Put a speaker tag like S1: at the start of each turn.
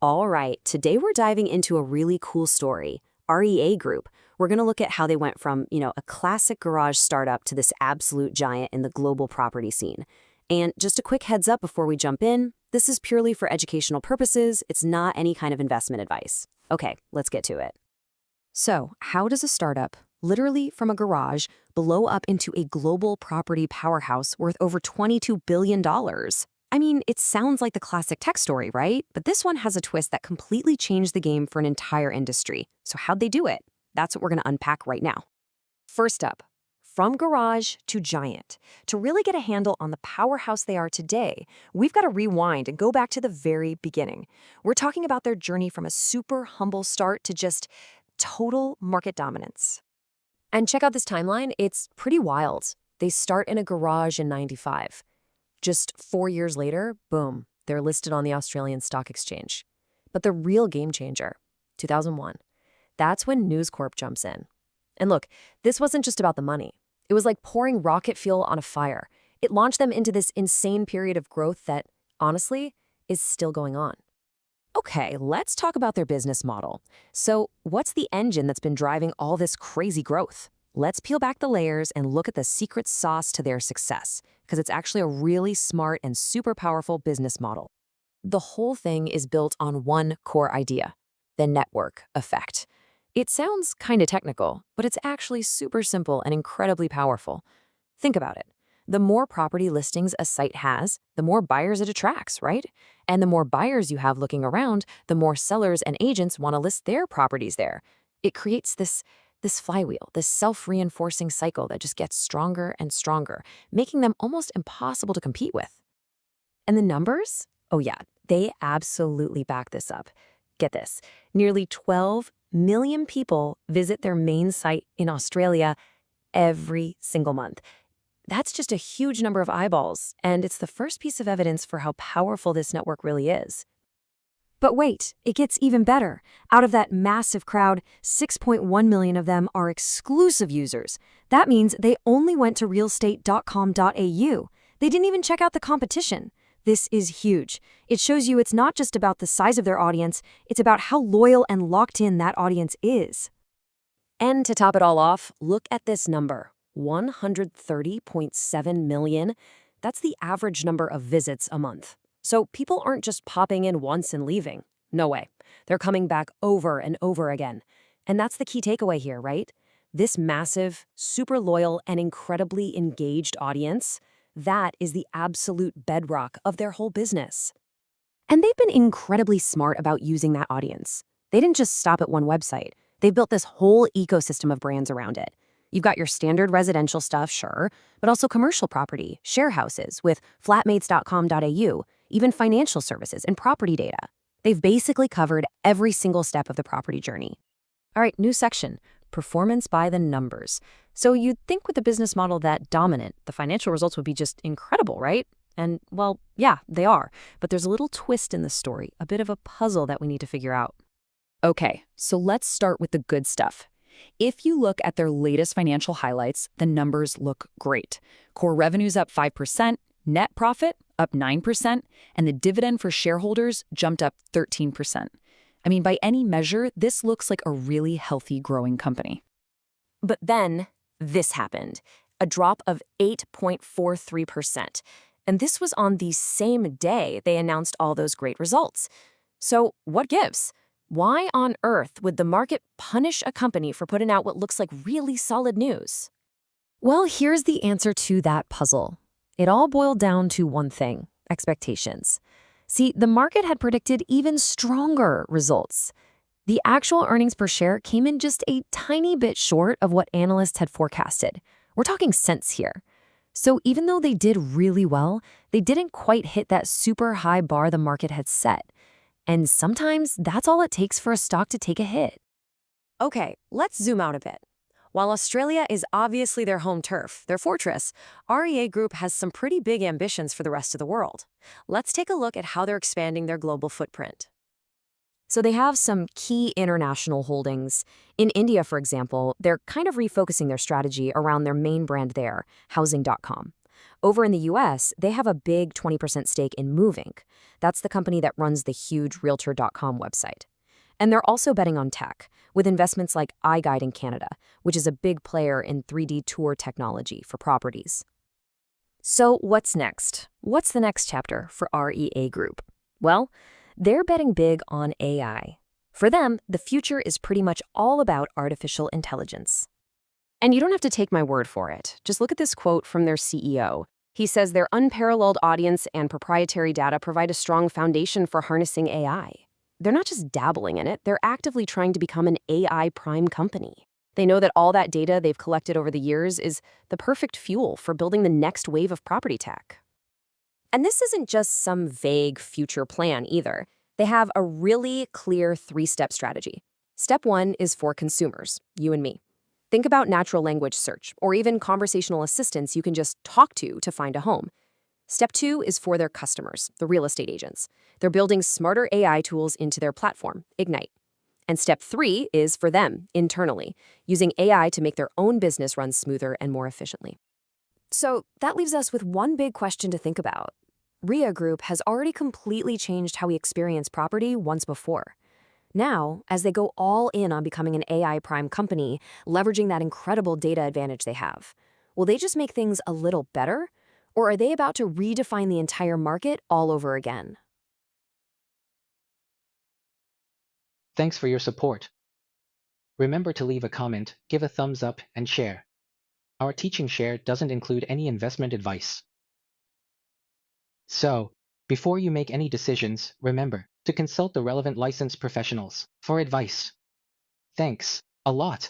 S1: All right, today we're diving into a really cool story, REA Group. We're going to look at how they went from, a classic garage startup to this absolute giant in the global property scene. And just a quick heads up before we jump in, this is purely for educational purposes. It's not any kind of investment advice. Okay, let's get to it. So, how does a startup, literally from a garage, blow up into a global property powerhouse worth over $22 billion? I mean, it sounds like the classic tech story, right? But this one has a twist that completely changed the game for an entire industry. So how'd they do it? That's what we're going to unpack right now. First up, from garage to giant. To really get a handle on the powerhouse they are today, we've got to rewind and go back to the very beginning. We're talking about their journey from a super humble start to just total market dominance. And check out this timeline. It's pretty wild. They start in a garage in '95. Just 4 years later, boom, they're listed on the Australian Stock Exchange. But the real game changer, 2001, that's when News Corp jumps in. And look, this wasn't just about the money. It was like pouring rocket fuel on a fire. It launched them into this insane period of growth that, honestly, is still going on. Okay, let's talk about their business model. So, what's the engine that's been driving all this crazy growth? Let's peel back the layers and look at the secret sauce to their success, because it's actually a really smart and super powerful business model. The whole thing is built on one core idea, the network effect. It sounds kind of technical, but it's actually super simple and incredibly powerful. Think about it. The more property listings a site has, the more buyers it attracts, right? And the more buyers you have looking around, the more sellers and agents want to list their properties there. It creates this flywheel, this self-reinforcing cycle that just gets stronger and stronger, making them almost impossible to compete with. And the numbers? Oh yeah, they absolutely back this up. Get this, nearly 12 million people visit their main site in Australia every single month. That's just a huge number of eyeballs, and it's the first piece of evidence for how powerful this network really is. But wait, it gets even better. Out of that massive crowd, 6.1 million of them are exclusive users. That means they only went to realestate.com.au. They didn't even check out the competition. This is huge. It shows you it's not just about the size of their audience, it's about how loyal and locked in that audience is. And to top it all off, look at this number, 130.7 million. That's the average number of visits a month. So people aren't just popping in once and leaving. No way. They're coming back over and over again. And that's the key takeaway here, right? This massive, super loyal, and incredibly engaged audience, that is the absolute bedrock of their whole business. And they've been incredibly smart about using that audience. They didn't just stop at one website. They've built this whole ecosystem of brands around it. You've got your standard residential stuff, sure, but also commercial property, share houses with flatmates.com.au, even financial services and property data. They've basically covered every single step of the property journey. All right, new section, performance by the numbers. So you'd think with a business model that dominant, the financial results would be just incredible, right? And, well, yeah, they are. But there's a little twist in the story, a bit of a puzzle that we need to figure out. Okay, so let's start with the good stuff. If you look at their latest financial highlights, the numbers look great. Core revenue's up 5%, net profit up 9%, and the dividend for shareholders jumped up 13%. I mean, by any measure, this looks like a really healthy, growing company. But then this happened, a drop of 8.43%. And this was on the same day they announced all those great results. So what gives? Why on earth would the market punish a company for putting out what looks like really solid news? Well, here's the answer to that puzzle. It all boiled down to one thing, expectations. See, the market had predicted even stronger results. The actual earnings per share came in just a tiny bit short of what analysts had forecasted. We're talking cents here. So even though they did really well, they didn't quite hit that super high bar the market had set. And sometimes that's all it takes for a stock to take a hit. Okay, let's zoom out a bit. While Australia is obviously their home turf, their fortress, REA Group has some pretty big ambitions for the rest of the world. Let's take a look at how they're expanding their global footprint. So they have some key international holdings. In India, for example, they're kind of refocusing their strategy around their main brand there, housing.com. Over in the US, they have a big 20% stake in Move Inc. That's the company that runs the huge Realtor.com website. And they're also betting on tech, with investments like iGuide in Canada, which is a big player in 3D tour technology for properties. So what's next? What's the next chapter for REA Group? Well, they're betting big on AI. For them, the future is pretty much all about artificial intelligence. And you don't have to take my word for it. Just look at this quote from their CEO. He says their unparalleled audience and proprietary data provide a strong foundation for harnessing AI. They're not just dabbling in it, they're actively trying to become an AI prime company. They know that all that data they've collected over the years is the perfect fuel for building the next wave of property tech. And this isn't just some vague future plan either. They have a really clear three-step strategy. Step 1 is for consumers, you and me. Think about natural language search, or even conversational assistants you can just talk to find a home. Step 2 is for their customers, the real estate agents. They're building smarter AI tools into their platform, Ignite. And step 3 is for them, internally, using AI to make their own business run smoother and more efficiently. So that leaves us with one big question to think about. REA Group has already completely changed how we experience property once before. Now, as they go all in on becoming an AI prime company, leveraging that incredible data advantage they have, will they just make things a little better? Or are they about to redefine the entire market all over again?
S2: Thanks for your support. Remember to leave a comment, give a thumbs up, and share. Our teaching share doesn't include any investment advice. So, before you make any decisions, remember to consult the relevant licensed professionals for advice. Thanks a lot.